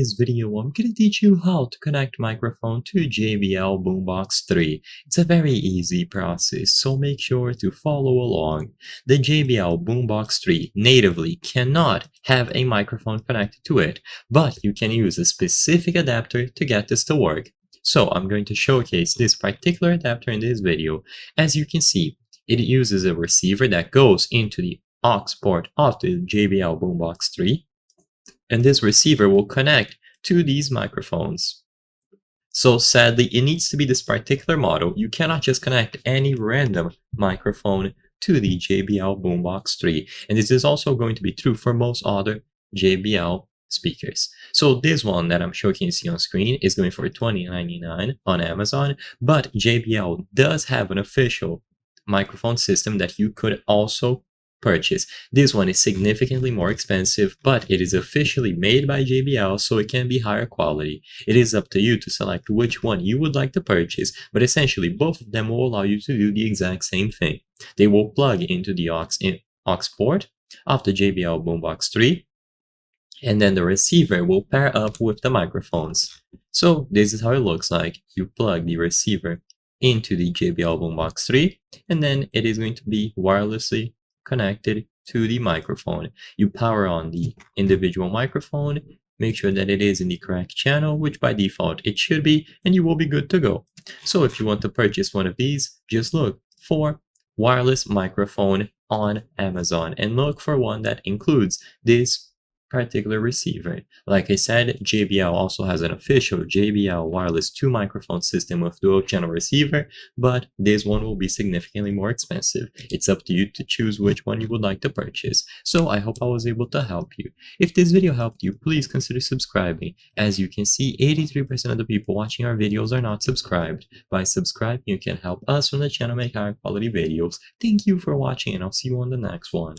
this video, I'm going to teach you how to connect microphone to JBL Boombox 3. It's a very easy process, so make sure to follow along. The JBL Boombox 3 natively cannot have a microphone connected to it, but you can use a specific adapter to get this to work. So I'm going to showcase this particular adapter in this video. As you can see, it uses a receiver that goes into the aux port of the JBL Boombox 3. And this receiver will connect to these microphones. So sadly, it needs to be this particular model. You cannot just connect any random microphone to the JBL Boombox 3. And this is also going to be true for most other JBL speakers. So this one that I'm showcasing on screen is going for $20.99 on Amazon, but JBL does have an official microphone system that you could also purchase. This one is significantly more expensive, but it is officially made by JBL, so it can be higher quality. It is up to you to select which one you would like to purchase, but essentially both of them will allow you to do the exact same thing. They will plug into the aux port of the JBL Boombox 3, and then the receiver will pair up with the microphones. So this is how it looks like. You plug the receiver into the JBL Boombox 3, and then it is going to be wirelessly connected to the microphone. You power on the individual microphone, make sure that it is in the correct channel, which by default it should be, and you will be good to go. So if you want to purchase one of these, just look for wireless microphone on Amazon and look for one that includes this particular receiver. Like I said, JBL also has an official JBL wireless 2 microphone system with dual channel receiver, but this one will be significantly more expensive. It's up to you to choose which one you would like to purchase. So I hope I was able to help you. If this video helped you, please consider subscribing. As you can see, 83% of the people watching our videos are not subscribed. By subscribing, you can help us on the channel make higher quality videos. Thank you for watching, and I'll see you on the next one.